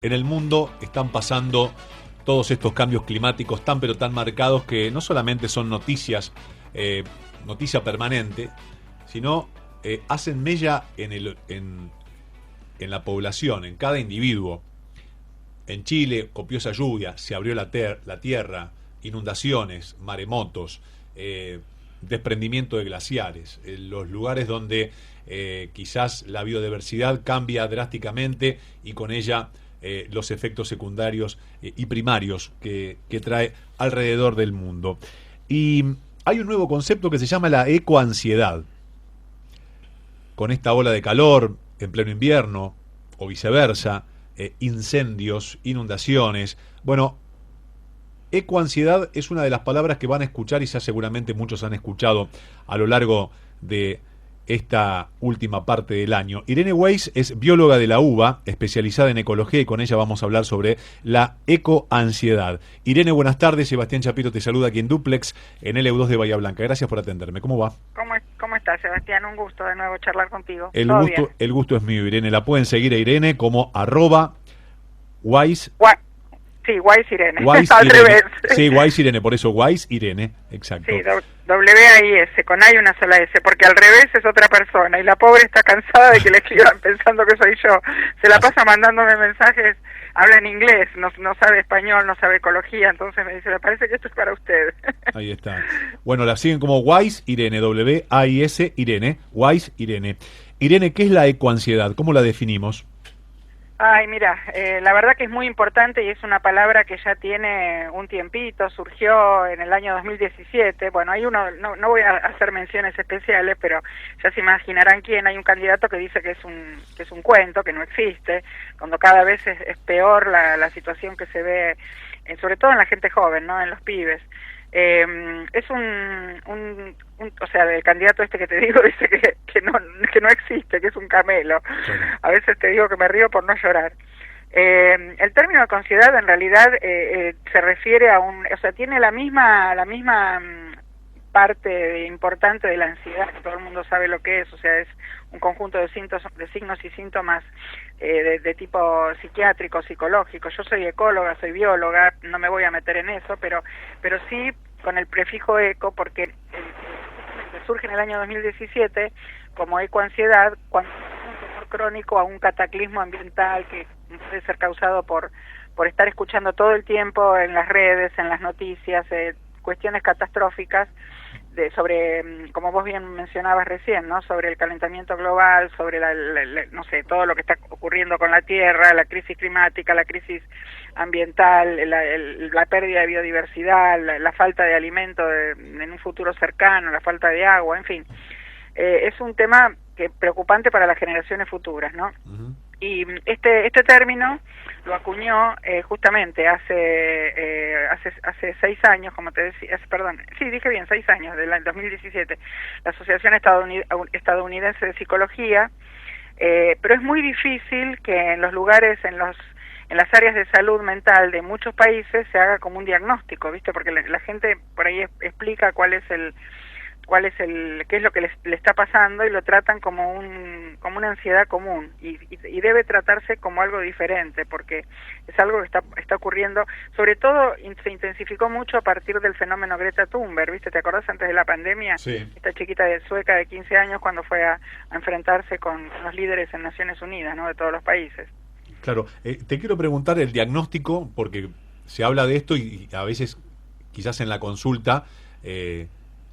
En el mundo están pasando todos estos cambios climáticos tan pero tan marcados que no solamente son noticias, noticia permanente, sino hacen mella en la población, en cada individuo. En Chile, copiosa lluvia, se abrió la tierra, inundaciones, maremotos, desprendimiento de glaciares, los lugares donde quizás la biodiversidad cambia drásticamente y con ella los efectos secundarios y primarios que trae alrededor del mundo. Y hay un nuevo concepto que se llama la ecoansiedad. Con esta ola de calor en pleno invierno o viceversa, incendios, inundaciones. Bueno, ecoansiedad es una de las palabras que van a escuchar y ya seguramente muchos han escuchado a lo largo de esta última parte del año. Irene Weiss es bióloga de la UBA, especializada en ecología, y con ella vamos a hablar sobre la ecoansiedad. Irene, buenas tardes. Sebastián Chapiro te saluda aquí en Duplex, en LU2 de Bahía Blanca. Gracias por atenderme. ¿Cómo va? ¿Cómo estás, Sebastián? Un gusto de nuevo charlar contigo. El gusto es mío, Irene. La pueden seguir a Irene como @Weiss. Sí, Weiss Irene. Weiss Al Irene. revés. Sí, Weiss Irene, por eso Weiss Irene, exacto. Sí, W-A-I-S, con A y una sola S, porque al revés es otra persona, y la pobre está cansada de que le escriban pensando que soy yo. Se la pasa mandándome mensajes, habla en inglés, no sabe español, no sabe ecología, entonces me dice, me parece que esto es para usted. Ahí está. Bueno, la siguen como Weiss Irene, W-A-I-S Irene, Weiss Irene. Irene, ¿qué es la ecoansiedad? ¿Cómo la definimos? Ay, mira, la verdad que es muy importante y es una palabra que ya tiene un tiempito, surgió en el año 2017, bueno, hay uno, no voy a hacer menciones especiales, pero ya se imaginarán quién, hay un candidato que dice que es un cuento, que no existe, cuando cada vez es peor la situación que se ve, sobre todo en la gente joven, ¿no?, en los pibes. Es o sea, el candidato este que te digo dice que no existe, que es un camelo. Claro. A veces te digo que me río por no llorar. El término de ansiedad en realidad se refiere a o sea, tiene la misma parte importante de la ansiedad, que todo el mundo sabe lo que es, o sea, es un conjunto de signos y síntomas de tipo psiquiátrico, psicológico. Yo soy ecóloga, soy bióloga, no me voy a meter en eso, pero sí con el prefijo eco, porque surge en el año 2017 como ecoansiedad cuando es un temor crónico a un cataclismo ambiental que puede ser causado por estar escuchando todo el tiempo en las redes, en las noticias, cuestiones catastróficas sobre, como vos bien mencionabas recién, ¿no?, sobre el calentamiento global, sobre no sé, todo lo que está ocurriendo con la Tierra, la crisis climática, la crisis ambiental, la pérdida de biodiversidad, la falta de alimento en un futuro cercano, la falta de agua, en fin. Es un tema preocupante para las generaciones futuras, ¿no? Uh-huh. Y este término lo acuñó justamente hace 6 años, como te decía, perdón, sí, dije bien, 6 años, del 2017, la Asociación Estadounidense de Psicología, pero es muy difícil que en los lugares, en las áreas de salud mental de muchos países se haga como un diagnóstico, ¿viste? Porque la gente por ahí explica qué es lo que le está pasando y lo tratan como una ansiedad común y debe tratarse como algo diferente, porque es algo que está ocurriendo, sobre todo se intensificó mucho a partir del fenómeno Greta Thunberg, ¿viste? ¿Te acordás antes de la pandemia? Sí. Esta chiquita sueca de 15 años cuando fue a enfrentarse con los líderes en Naciones Unidas, ¿no?, de todos los países. Claro, te quiero preguntar el diagnóstico, porque se habla de esto y a veces quizás en la consulta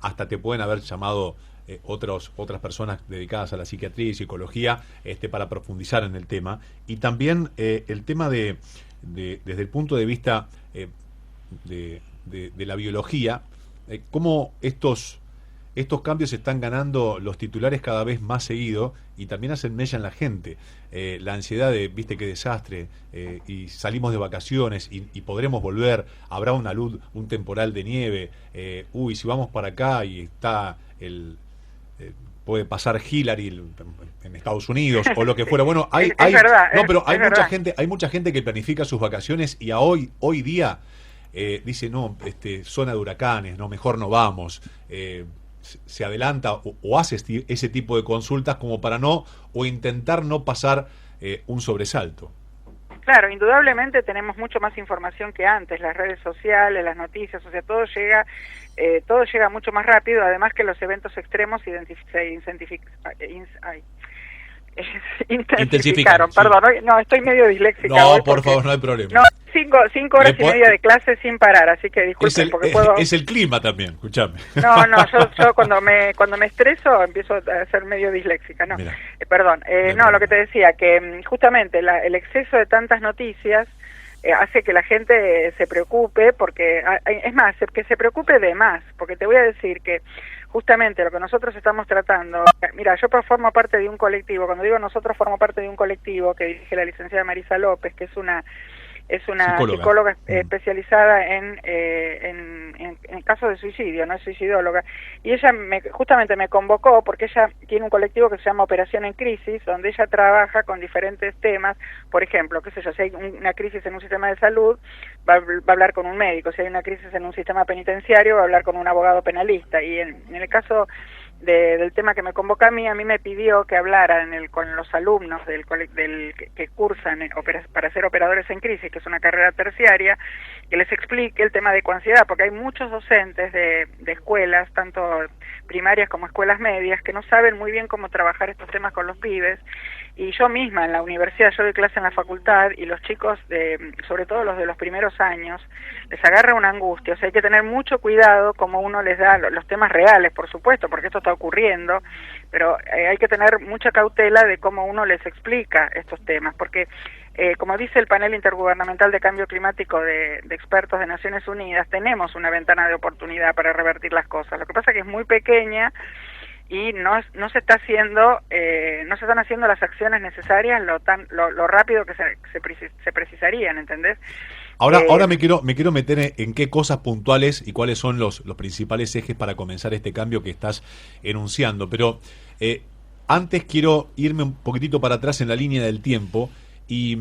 hasta te pueden haber llamado otras personas dedicadas a la psiquiatría y psicología para profundizar en el tema. Y también el tema desde el punto de vista de la biología, cómo estos cambios están ganando los titulares cada vez más seguido y también hacen mella en la gente. La ansiedad de, viste qué desastre, y salimos de vacaciones y podremos volver, habrá un temporal de nieve, si vamos para acá y está puede pasar Hillary en Estados Unidos o lo que fuera. Bueno, hay mucha gente que planifica sus vacaciones y hoy día dice, no, zona de huracanes, no, mejor no vamos. Se adelanta o hace ese tipo de consultas como para intentar no pasar un sobresalto. Claro, indudablemente tenemos mucho más información que antes, las redes sociales, las noticias, o sea, todo llega mucho más rápido, además que los eventos extremos intensificaron. Sí. Perdón, no, estoy medio disléxica hoy No, por porque favor, no hay problema. no, cinco horas y media de clase sin parar, así que disculpen porque puedo... Es el clima también, escuchame. No, yo cuando me estreso empiezo a ser medio disléxica, no, Mira, perdón, no, lo que te decía, que justamente el exceso de tantas noticias hace que la gente se preocupe, porque, es más, que se preocupe de más, porque te voy a decir que justamente lo que nosotros estamos tratando, mira, yo formo parte de un colectivo, cuando digo nosotros formo parte de un colectivo que dirige la licenciada Marisa López, que es una psicóloga especializada en casos de suicidio, no es suicidóloga, y ella justamente me convocó porque ella tiene un colectivo que se llama Operación en Crisis, donde ella trabaja con diferentes temas, por ejemplo, qué sé yo, si hay una crisis en un sistema de salud, va a hablar con un médico, si hay una crisis en un sistema penitenciario, va a hablar con un abogado penalista, y en el caso del tema que me convoca a mí me pidió que hablara con los alumnos que cursan para ser operadores en crisis, que es una carrera terciaria, que les explique el tema de ecoansiedad, porque hay muchos docentes de escuelas, tanto primarias como escuelas medias, que no saben muy bien cómo trabajar estos temas con los pibes, y yo misma en la universidad, yo doy clase en la facultad, y los chicos, sobre todo los de los primeros años, les agarra una angustia, o sea, hay que tener mucho cuidado como uno les da los temas reales, por supuesto, porque esto está ocurriendo, pero hay que tener mucha cautela de cómo uno les explica estos temas, porque como dice el panel intergubernamental de cambio climático de expertos de Naciones Unidas, tenemos una ventana de oportunidad para revertir las cosas, lo que pasa es que es muy pequeña y no se están haciendo las acciones necesarias lo rápido que se precisarían, ¿entendés? Ahora me quiero meter en qué cosas puntuales y cuáles son los principales ejes para comenzar este cambio que estás enunciando, pero antes quiero irme un poquitito para atrás en la línea del tiempo y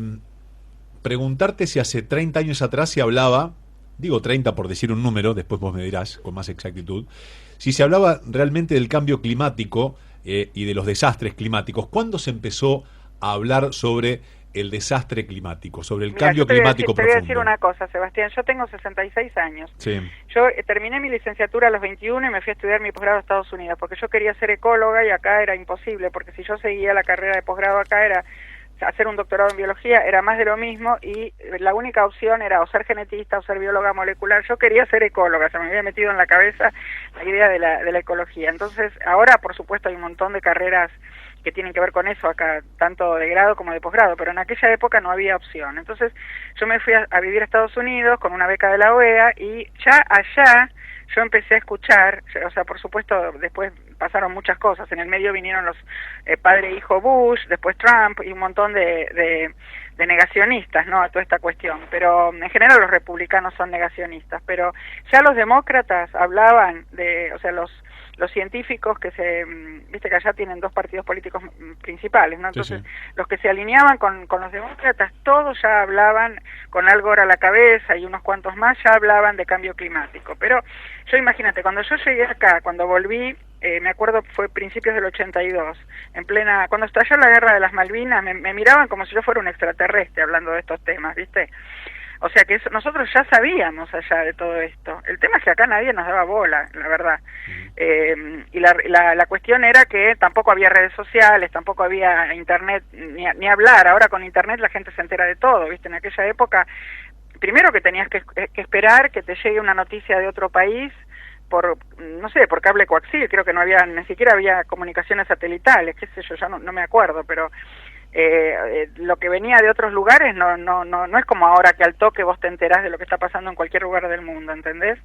preguntarte si hace 30 años atrás se hablaba, digo 30 por decir un número, después vos me dirás con más exactitud, si se hablaba realmente del cambio climático y de los desastres climáticos. ¿Cuándo se empezó a hablar sobre el desastre climático, sobre el cambio climático profundo? Te voy a decir una cosa, Sebastián, yo tengo 66 años. Sí. Yo terminé mi licenciatura a los 21 y me fui a estudiar mi posgrado a Estados Unidos, porque yo quería ser ecóloga y acá era imposible, porque si yo seguía la carrera de posgrado acá era hacer un doctorado en biología, era más de lo mismo, y la única opción era o ser genetista o ser bióloga molecular. Yo quería ser ecóloga, se me había metido en la cabeza la idea de la ecología. Entonces, ahora, por supuesto, hay un montón de carreras que tienen que ver con eso acá, tanto de grado como de posgrado, pero en aquella época no había opción. Entonces, yo me fui a vivir a Estados Unidos con una beca de la OEA, y ya allá yo empecé a escuchar, o sea, por supuesto, después pasaron muchas cosas, en el medio vinieron los padre e hijo Bush, después Trump y un montón de negacionistas, ¿no?, a toda esta cuestión, pero en general los republicanos son negacionistas, pero ya los demócratas hablaban o sea, los científicos viste que allá tienen dos partidos políticos principales, ¿no? Entonces, sí. Los que se alineaban con los demócratas, todos ya hablaban, con Al Gore a la cabeza y unos cuantos más, ya hablaban de cambio climático. Pero yo imagínate, cuando yo llegué acá, cuando volví, me acuerdo fue principios del 82, cuando estalló la guerra de las Malvinas, me miraban como si yo fuera un extraterrestre hablando de estos temas, ¿viste? O sea que nosotros ya sabíamos allá de todo esto. El tema es que acá nadie nos daba bola, la verdad. Y la cuestión era que tampoco había redes sociales, tampoco había internet, ni hablar. Ahora con internet la gente se entera de todo, ¿viste? En aquella época, primero que tenías que esperar que te llegue una noticia de otro país por cable coaxil. Creo que ni siquiera había comunicaciones satelitales, qué sé yo, ya no me acuerdo, pero lo que venía de otros lugares no es como ahora que al toque vos te enterás de lo que está pasando en cualquier lugar del mundo, ¿entendés?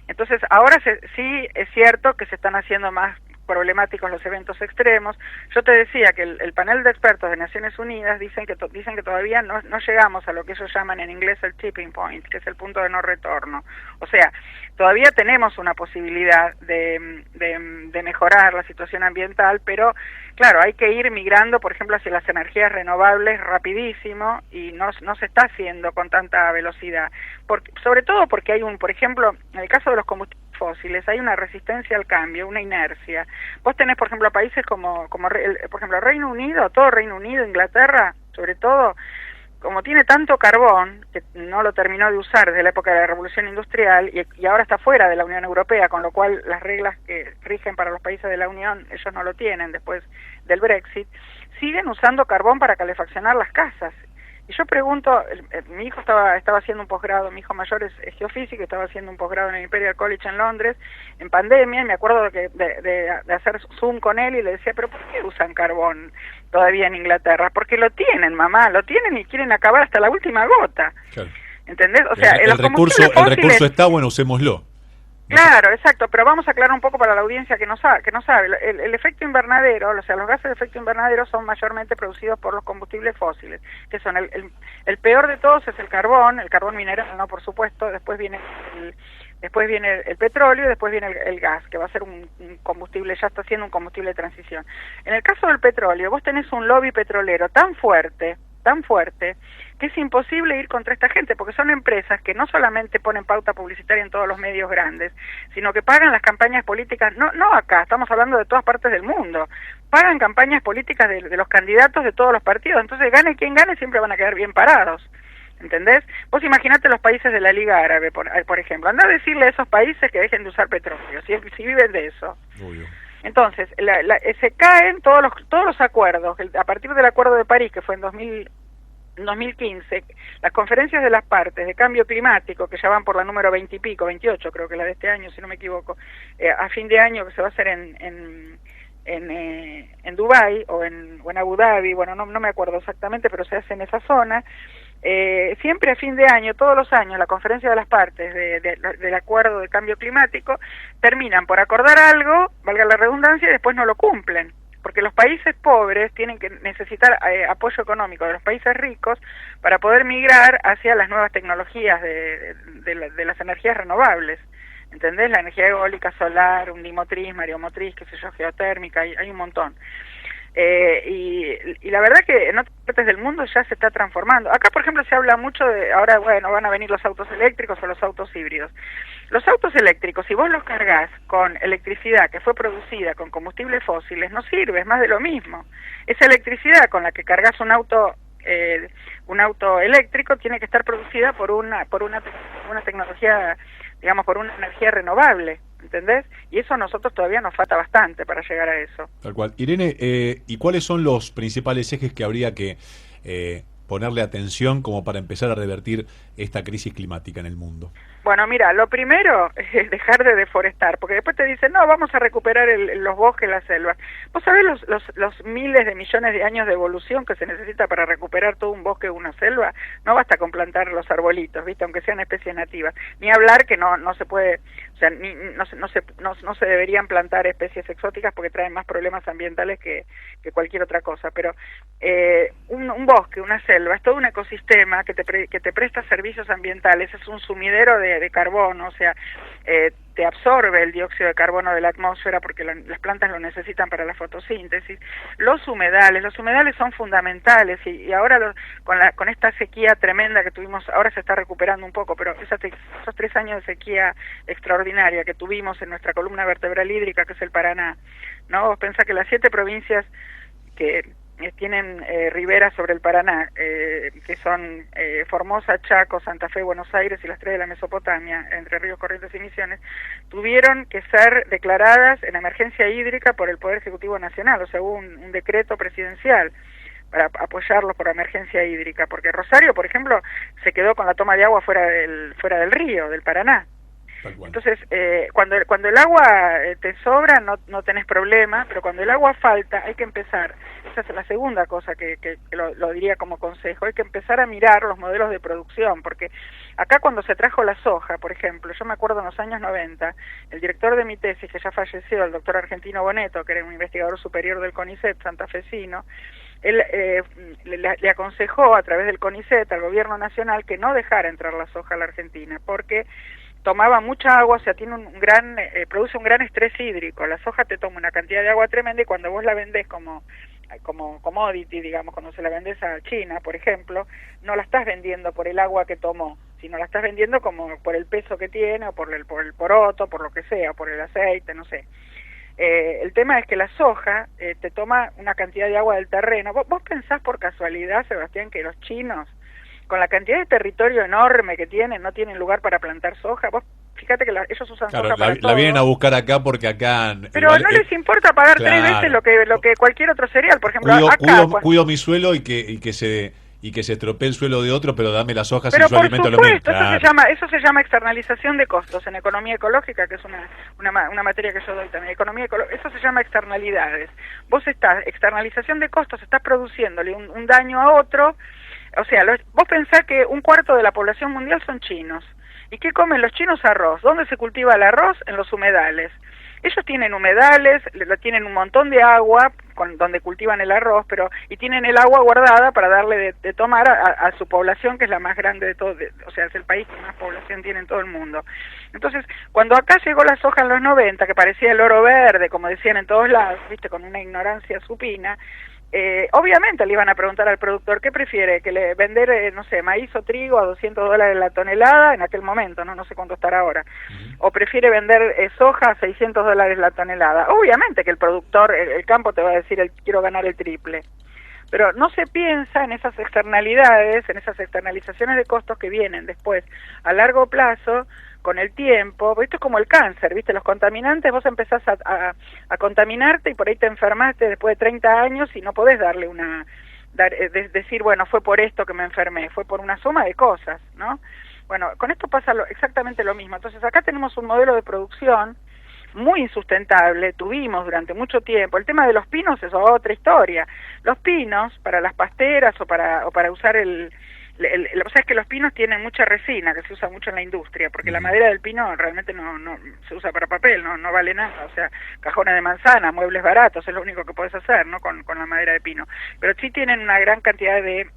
Entonces ahora sí es cierto que se están haciendo más problemáticos los eventos extremos. Yo te decía que el panel de expertos de Naciones Unidas dicen que todavía no llegamos a lo que ellos llaman en inglés el tipping point, que es el punto de no retorno. O sea, todavía tenemos una posibilidad de mejorar la situación ambiental, pero claro, hay que ir migrando, por ejemplo, hacia las energías renovables rapidísimo, y no se está haciendo con tanta velocidad. Sobre todo porque hay por ejemplo, en el caso de los combustibles fósiles, hay una resistencia al cambio, una inercia. Vos tenés, por ejemplo, países como por ejemplo, Reino Unido, todo Reino Unido, Inglaterra, sobre todo, como tiene tanto carbón, que no lo terminó de usar desde la época de la Revolución Industrial, y ahora está fuera de la Unión Europea, con lo cual las reglas que rigen para los países de la Unión, ellos no lo tienen después del Brexit, siguen usando carbón para calefaccionar las casas. Y yo pregunto, mi hijo estaba haciendo un posgrado, mi hijo mayor es geofísico, estaba haciendo un posgrado en el Imperial College en Londres, en pandemia, y me acuerdo de hacer Zoom con él y le decía, pero ¿por qué usan carbón todavía en Inglaterra? Porque lo tienen, mamá, lo tienen y quieren acabar hasta la última gota. Claro. ¿Entendés? O sea, el recurso está, bueno, usémoslo. Claro, exacto, pero vamos a aclarar un poco para la audiencia que no sabe. El efecto invernadero, o sea, los gases de efecto invernadero son mayormente producidos por los combustibles fósiles, que son el peor de todos es el carbón mineral, no, por supuesto, después viene el petróleo y después viene el gas, que va a ser un combustible, ya está siendo un combustible de transición. En el caso del petróleo, vos tenés un lobby petrolero tan fuerte, que es imposible ir contra esta gente, porque son empresas que no solamente ponen pauta publicitaria en todos los medios grandes, sino que pagan las campañas políticas, no acá, estamos hablando de todas partes del mundo, pagan campañas políticas de los candidatos de todos los partidos, entonces gane quien gane siempre van a quedar bien parados. ¿Entendés? Vos imaginate los países de la Liga Árabe, por ejemplo, anda a decirle a esos países que dejen de usar petróleo, si viven de eso. Obvio. Entonces, se caen todos los acuerdos, a partir del Acuerdo de París, que fue en 2015, las conferencias de las partes de cambio climático, que ya van por la número 20 y pico, 28 creo que la de este año, si no me equivoco, a fin de año, que se va a hacer en Dubái o en Abu Dhabi, bueno, no me acuerdo exactamente, pero se hace en esa zona. Siempre a fin de año, todos los años, la conferencia de las partes del acuerdo de cambio climático terminan por acordar algo, valga la redundancia, y después no lo cumplen, porque los países pobres tienen que necesitar apoyo económico de los países ricos para poder migrar hacia las nuevas tecnologías de las energías renovables. ¿Entendés? La energía eólica, solar, undimotriz, mareomotriz, qué sé yo, geotérmica, hay un montón. Y la verdad que en otras partes del mundo ya se está transformando. Acá, por ejemplo, se habla mucho de, ahora, bueno, van a venir los autos eléctricos o los autos híbridos. Los autos eléctricos, si vos los cargas con electricidad que fue producida con combustibles fósiles, no sirve, es más de lo mismo. Esa electricidad con la que cargas un auto eléctrico tiene que estar producida por una tecnología, digamos, por una energía renovable, ¿entendés? Y eso a nosotros todavía nos falta bastante para llegar a eso. Tal cual. Irene, ¿y cuáles son los principales ejes que habría que ponerle atención como para empezar a revertir esta crisis climática en el mundo? Bueno, mira, lo primero es dejar de deforestar, porque después te dicen, no, vamos a recuperar los bosques, las selvas. ¿Vos sabés los miles de millones de años de evolución que se necesita para recuperar todo un bosque o una selva? No basta con plantar los arbolitos, ¿viste? Aunque sean especies nativas. Ni hablar que no se puede, o sea, no se deberían plantar especies exóticas porque traen más problemas ambientales que cualquier otra cosa. Pero un bosque, una selva, es todo un ecosistema que te presta servicios ambientales, es un sumidero de carbono, o sea, te absorbe el dióxido de carbono de la atmósfera porque las plantas lo necesitan para la fotosíntesis. Los humedales son fundamentales y ahora con esta sequía tremenda que tuvimos, ahora se está recuperando un poco, pero esos 3 años de sequía extraordinaria que tuvimos en nuestra columna vertebral hídrica, que es el Paraná, ¿no? Vos pensás que las 7 provincias que tienen riberas sobre el Paraná, que son Formosa, Chaco, Santa Fe, Buenos Aires y las 3 de la Mesopotamia, Entre Ríos, Corrientes y Misiones, tuvieron que ser declaradas en emergencia hídrica por el Poder Ejecutivo Nacional, o sea, hubo un decreto presidencial para apoyarlos por emergencia hídrica, porque Rosario, por ejemplo, se quedó con la toma de agua fuera del río, del Paraná. Entonces, cuando el agua te sobra no tenés problema, pero cuando el agua falta hay que empezar, esa es la segunda cosa que lo diría como consejo, hay que empezar a mirar los modelos de producción, porque acá cuando se trajo la soja, por ejemplo, yo me acuerdo en los años 90, el director de mi tesis, que ya falleció, el doctor Argentino Boneto, que era un investigador superior del CONICET santafesino, él le aconsejó a través del CONICET al gobierno nacional que no dejara entrar la soja a la Argentina, porque tomaba mucha agua, o sea, tiene produce un gran estrés hídrico. La soja te toma una cantidad de agua tremenda y cuando vos la vendés como commodity, digamos, cuando se la vendés a China, por ejemplo, no la estás vendiendo por el agua que tomó, sino la estás vendiendo como por el peso que tiene, o por el poroto, por lo que sea, por el aceite, no sé. El tema es que la soja te toma una cantidad de agua del terreno. ¿Vos pensás por casualidad, Sebastián, que los chinos con la cantidad de territorio enorme que tienen, no tienen lugar para plantar soja. Vos fíjate que ellos usan Claro, soja para la todo. vienen a buscar acá porque acá... Pero no les importa pagar claro, 3 veces lo que cualquier otro cereal. Por ejemplo, cuido mi suelo y que se estropee el suelo de otro, pero dame las hojas y pero yo por alimento lo mío. supuesto, Claro. eso se llama externalización de costos en economía ecológica, que es una materia que yo doy también. Eso se llama externalidades. Vos externalización de costos, estás produciéndole un daño a otro. O sea, vos pensás que 1/4 de la población mundial son chinos. ¿Y qué comen los chinos? Arroz. ¿Dónde se cultiva el arroz? En los humedales. Ellos tienen humedales, tienen un montón de agua donde cultivan el arroz, y tienen el agua guardada para darle de tomar a su población, que es la más grande de todo, o sea, es el país que más población tiene en todo el mundo. Entonces, cuando acá llegó la soja en los 90, que parecía el oro verde, como decían en todos lados, viste, con una ignorancia supina, obviamente le iban a preguntar al productor qué prefiere, que le vender, no sé, maíz o trigo a $200 la tonelada en aquel momento, no sé cuánto estará ahora, o prefiere vender soja a $600 la tonelada. Obviamente que el productor, el campo te va a decir, quiero ganar el triple. Pero no se piensa en esas externalidades, en esas externalizaciones de costos que vienen después a largo plazo, con el tiempo. Esto es como el cáncer, ¿viste? Los contaminantes, vos empezás a contaminarte y por ahí te enfermaste después de 30 años y no podés darle decir, bueno, fue por esto que me enfermé, fue por una suma de cosas, ¿no? Bueno, con esto pasa exactamente lo mismo. Entonces acá tenemos un modelo de producción muy insustentable, tuvimos durante mucho tiempo. El tema de los pinos es otra historia. Los pinos, para las pasteras o para usar o sea, es que los pinos tienen mucha resina, que se usa mucho en la industria, porque la madera del pino realmente no se usa para papel, no vale nada. O sea, cajones de manzana, muebles baratos, es lo único que podés hacer, ¿no? Con la madera de pino. Pero sí tienen una gran cantidad de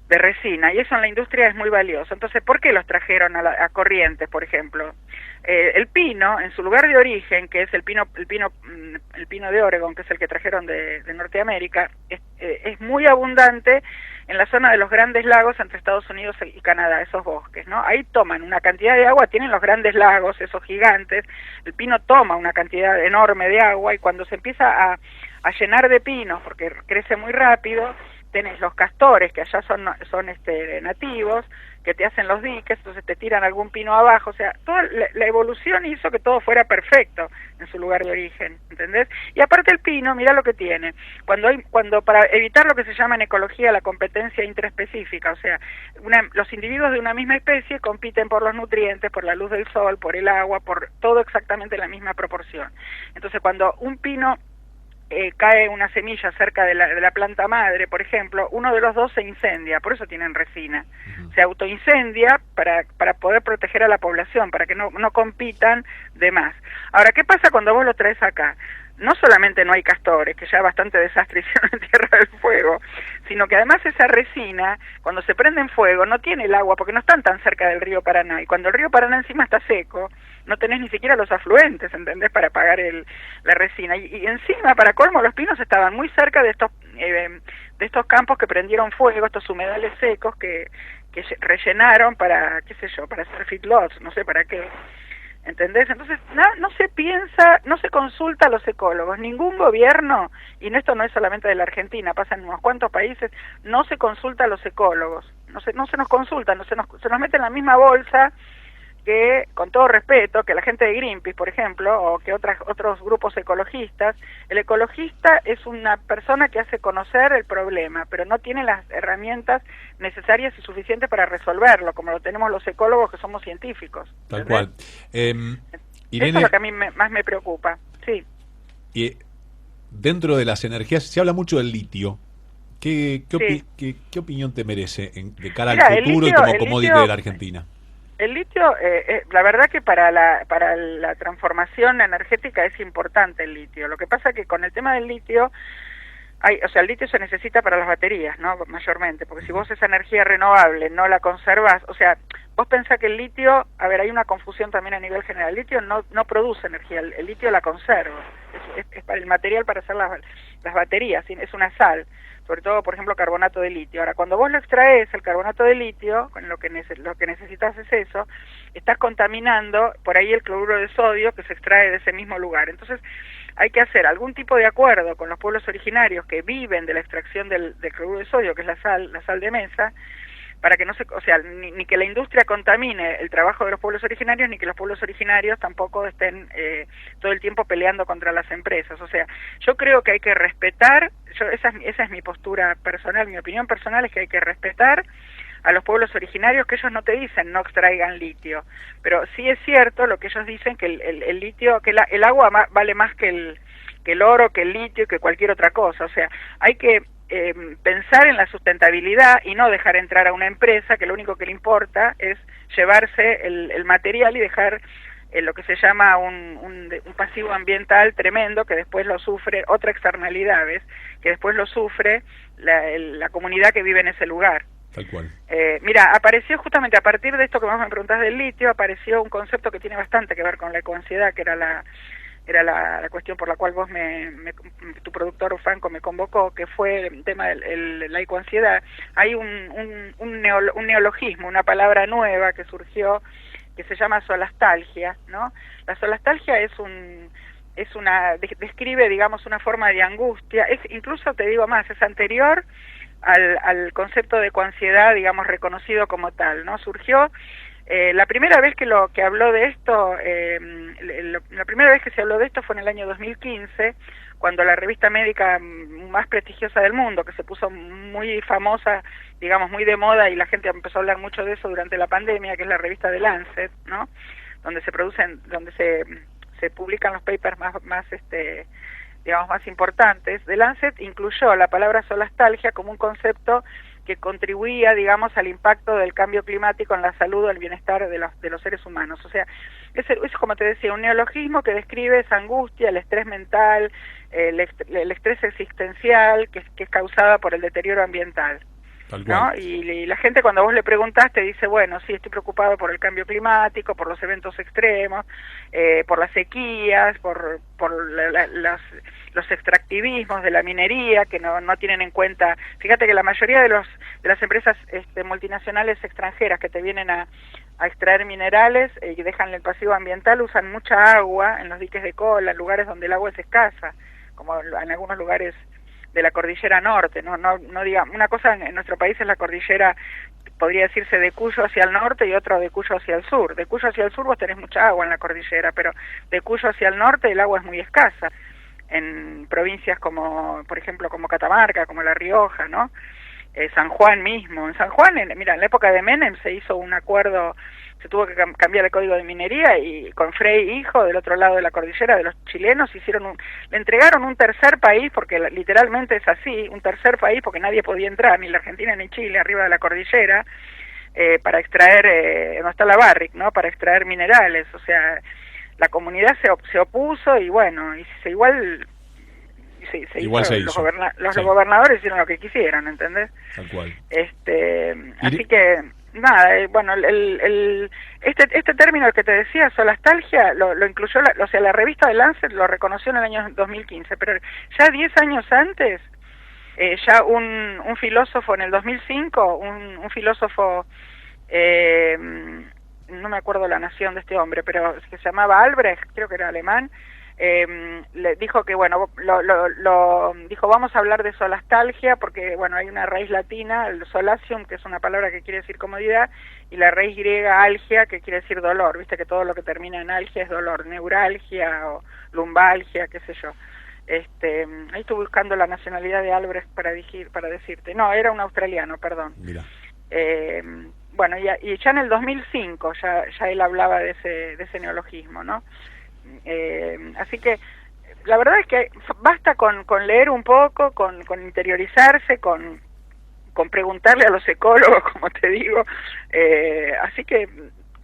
resina, y eso en la industria es muy valioso. Entonces, ¿por qué los trajeron a Corrientes, por ejemplo? El pino, en su lugar de origen, que es el pino de Oregon, que es el que trajeron de Norteamérica, es muy abundante en la zona de los grandes lagos entre Estados Unidos y Canadá, esos bosques, ¿no? Ahí toman una cantidad de agua, tienen los grandes lagos, esos gigantes, el pino toma una cantidad enorme de agua, y cuando se empieza a llenar de pinos, porque crece muy rápido, tenés los castores, que allá son nativos, que te hacen los diques, entonces te tiran algún pino abajo. O sea, toda la evolución hizo que todo fuera perfecto en su lugar de origen, ¿entendés? Y aparte el pino, mirá lo que tiene, cuando para evitar lo que se llama en ecología la competencia intraespecífica, o sea, los individuos de una misma especie compiten por los nutrientes, por la luz del sol, por el agua, por todo exactamente en la misma proporción. Entonces, cuando un pino cae una semilla cerca de la planta madre, por ejemplo, uno de los dos se incendia, por eso tienen resina. Se autoincendia para poder proteger a la población, para que no compitan de más. Ahora, ¿qué pasa cuando vos lo traes acá? No solamente no hay castores, que ya bastante desastre hicieron en Tierra del Fuego, sino que además esa resina, cuando se prende en fuego, no tiene el agua, porque no están tan cerca del río Paraná, y cuando el río Paraná encima está seco, no tenés ni siquiera los afluentes, ¿entendés?, para pagar la resina. Y encima, para colmo, los pinos estaban muy cerca de estos campos que prendieron fuego, estos humedales secos que rellenaron para, qué sé yo, para hacer feedlots, no sé para qué. ¿Entendés? Entonces, no se piensa, no se consulta a los ecólogos. Ningún gobierno, y esto no es solamente de la Argentina, pasa en unos cuantos países, no se consulta a los ecólogos. No se nos consulta, se nos mete en la misma bolsa que, con todo respeto, que la gente de Greenpeace, por ejemplo, o que otros grupos ecologistas. El ecologista es una persona que hace conocer el problema, pero no tiene las herramientas necesarias y suficientes para resolverlo, como lo tenemos los ecólogos, que somos científicos. Tal cual. Irene, eso es lo que a mí más me preocupa, sí. Y dentro de las energías se habla mucho del litio. ¿Qué opinión te merece de cara al futuro y como commodity de la Argentina? El litio, la verdad que para la transformación energética es importante el litio. Lo que pasa que con el tema del litio, el litio se necesita para las baterías, ¿no? Mayormente, porque si vos esa energía renovable no la conservas, o sea, vos pensás que el litio, hay una confusión también a nivel general, el litio no produce energía, el litio la conserva, es para el material para hacer las baterías, es una sal, sobre todo, por ejemplo, carbonato de litio. Ahora, cuando vos lo extraes, el carbonato de litio, con lo que necesitas es eso, estás contaminando por ahí el cloruro de sodio que se extrae de ese mismo lugar. Entonces, hay que hacer algún tipo de acuerdo con los pueblos originarios que viven de la extracción del cloruro de sodio, que es la sal de mesa, para que no se, o sea, ni que la industria contamine el trabajo de los pueblos originarios, ni que los pueblos originarios tampoco estén todo el tiempo peleando contra las empresas. O sea, yo creo que hay que respetar, esa es mi postura personal, mi opinión personal es que hay que respetar a los pueblos originarios, que ellos no te dicen no extraigan litio, pero sí es cierto lo que ellos dicen, que el litio, que el agua vale más que el oro, que el litio, que cualquier otra cosa. O sea, hay que pensar en la sustentabilidad y no dejar entrar a una empresa que lo único que le importa es llevarse el material y dejar lo que se llama un pasivo ambiental tremendo, que después lo sufre, otra externalidad, ¿ves? Que después lo sufre la comunidad que vive en ese lugar. Tal cual. Mira, apareció justamente a partir de esto que vos me preguntás del litio, apareció un concepto que tiene bastante que ver con la ecoansiedad, que era la cuestión por la cual vos tu productor Franco me convocó, que fue el tema de la ecoansiedad. Hay un neologismo, una palabra nueva que surgió, que se llama solastalgia, ¿no? La solastalgia describe, digamos, una forma de angustia, incluso te digo más, es anterior al concepto de ecoansiedad, digamos, reconocido como tal, ¿no? Surgió la primera vez que habló de esto, la primera vez que se habló de esto fue en el año 2015, cuando la revista médica más prestigiosa del mundo, que se puso muy famosa, digamos, muy de moda, y la gente empezó a hablar mucho de eso durante la pandemia, que es la revista The Lancet, ¿no? Donde se publican los papers más digamos, más importantes. The Lancet incluyó la palabra solastalgia como un concepto que contribuía, digamos, al impacto del cambio climático en la salud o el bienestar de los seres humanos. O sea, es como te decía, un neologismo que describe esa angustia, el estrés mental, el estrés existencial que es causada por el deterioro ambiental, ¿no? Y la gente, cuando vos le preguntás, te dice, bueno, sí, estoy preocupado por el cambio climático, por los eventos extremos, por las sequías, por los extractivismos de la minería, que no tienen en cuenta. Fíjate que la mayoría de las empresas multinacionales extranjeras que te vienen a extraer minerales y dejan el pasivo ambiental, usan mucha agua en los diques de cola, en lugares donde el agua es escasa, como en algunos lugares de la cordillera norte, no digamos, una cosa en nuestro país es la cordillera, podría decirse, de Cuyo hacia el norte, y otra de Cuyo hacia el sur. De Cuyo hacia el sur vos tenés mucha agua en la cordillera, pero de Cuyo hacia el norte el agua es muy escasa, en provincias como, por ejemplo, como Catamarca, como La Rioja, ¿no? San Juan mismo. En San Juan, mira, en la época de Menem se hizo un acuerdo, se tuvo que cambiar el código de minería, y con Frei hijo, del otro lado de la cordillera, de los chilenos, le entregaron un tercer país, porque literalmente es así, un tercer país, porque nadie podía entrar, ni la Argentina ni Chile, arriba de la cordillera, para extraer, no está la Barrick, ¿no? Para extraer minerales. O sea, la comunidad se opuso, y bueno, los gobernadores hicieron lo que quisieran, ¿entendés? Tal cual. Así que nada, bueno, este término que te decía, solastalgia, lo incluyó, o sea, la revista de Lancet lo reconoció en el año 2015, pero ya 10 años antes, ya un filósofo en el 2005, un filósofo, no me acuerdo la nación de este hombre, pero que se llamaba Albrecht, creo que era alemán, le dijo que, bueno, dijo, vamos a hablar de solastalgia, porque, bueno, hay una raíz latina, el solatium, que es una palabra que quiere decir comodidad, y la raíz griega algia, que quiere decir dolor. Viste que todo lo que termina en algia es dolor, neuralgia o lumbalgia, qué sé yo. Ahí estuve buscando la nacionalidad de Albrecht para decirte. No, era un australiano, perdón. Mira. Bueno, y ya en el 2005 ya él hablaba de ese neologismo, ¿no? Así que la verdad es que basta con leer un poco, con interiorizarse, con preguntarle a los ecólogos, como te digo. Así que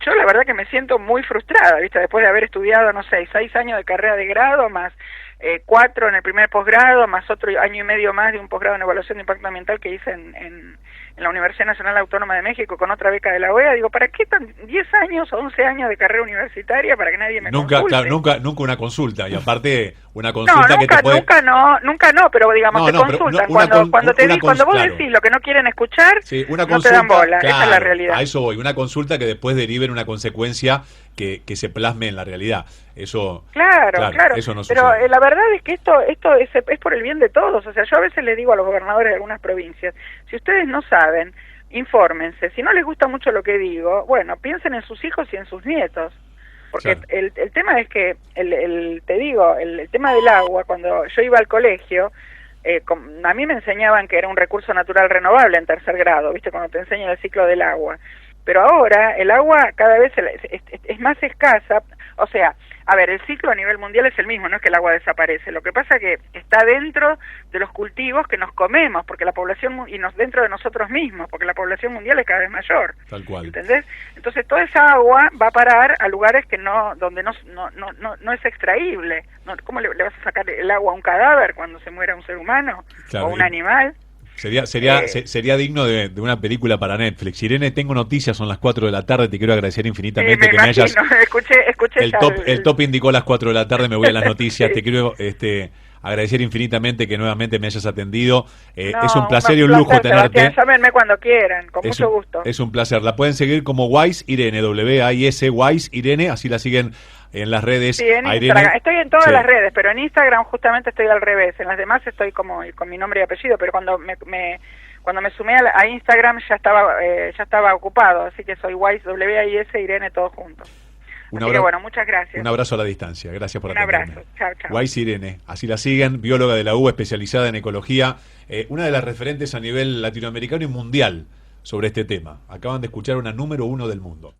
yo la verdad que me siento muy frustrada, ¿viste? Después de haber estudiado, no sé, 6 años de carrera de grado, más 4 en el primer posgrado, más otro año y medio más de un posgrado en evaluación de impacto ambiental que hice en la Universidad Nacional Autónoma de México con otra beca de la OEA. Digo, ¿para qué 10 años o 11 años de carrera universitaria para que nadie me consulte? Nunca una consulta, y aparte una No, consulta que te puede... nunca no, pero digamos, te pero consultan. una Cuando vos claro. decís lo que no quieren escuchar, Sí, una no te dan consulta, bola, esa es la claro, realidad. a eso voy, una consulta que después derive en una consecuencia que se plasme en la realidad. Eso, Claro. eso no Pero sucede. la verdad es que esto es por el bien de todos. O sea, yo a veces le digo a los gobernadores de algunas provincias, si ustedes no saben, infórmense. Si no les gusta mucho lo que digo, bueno, piensen en sus hijos y en sus nietos. Porque Claro. el tema es que, te digo, el tema del agua, cuando yo iba al colegio, a mí me enseñaban que era un recurso natural renovable en tercer grado, ¿viste? Cuando te enseñan el ciclo del agua. Pero ahora el agua cada vez es más escasa, o sea, a ver, el ciclo a nivel mundial es el mismo, no es que el agua desaparece, lo que pasa es que está dentro de los cultivos que nos comemos, porque la población, dentro de nosotros mismos, porque la población mundial es cada vez mayor. Tal cual. ¿Entendés? Entonces toda esa agua va a parar a lugares que donde no es extraíble. ¿Cómo le vas a sacar el agua a un cadáver cuando se muera un ser humano? Claro, o un animal. Sería digno de una película para Netflix. Irene, tengo noticias, son las 4 de la tarde, te quiero agradecer infinitamente me que me hayas... escuché El top indicó las 4 de la tarde, me voy a las noticias, Sí. te quiero agradecer infinitamente que nuevamente me hayas atendido. No, es un placer y un placer, lujo Sebastián, tenerte. llámenme cuando quieran, con Es mucho un, gusto. es un placer. La pueden seguir como Wise Irene, W-A-I-S, Wise Irene, así la siguen en las redes. Sí, en a Instagram. Irene. Estoy en todas Sí. las redes, pero en Instagram justamente estoy al revés. En las demás estoy como con mi nombre y apellido, pero cuando me sumé a Instagram ya estaba ocupado, así que soy Wise, W-A-I-S, Irene, todos juntos. Así que bueno, muchas gracias. Un abrazo a la distancia. Gracias por atenderme. Un abrazo. Chao, chao. Wise Irene, así la siguen, bióloga de la U, especializada en ecología, una de las referentes a nivel latinoamericano y mundial sobre este tema. Acaban de escuchar una número 1 del mundo.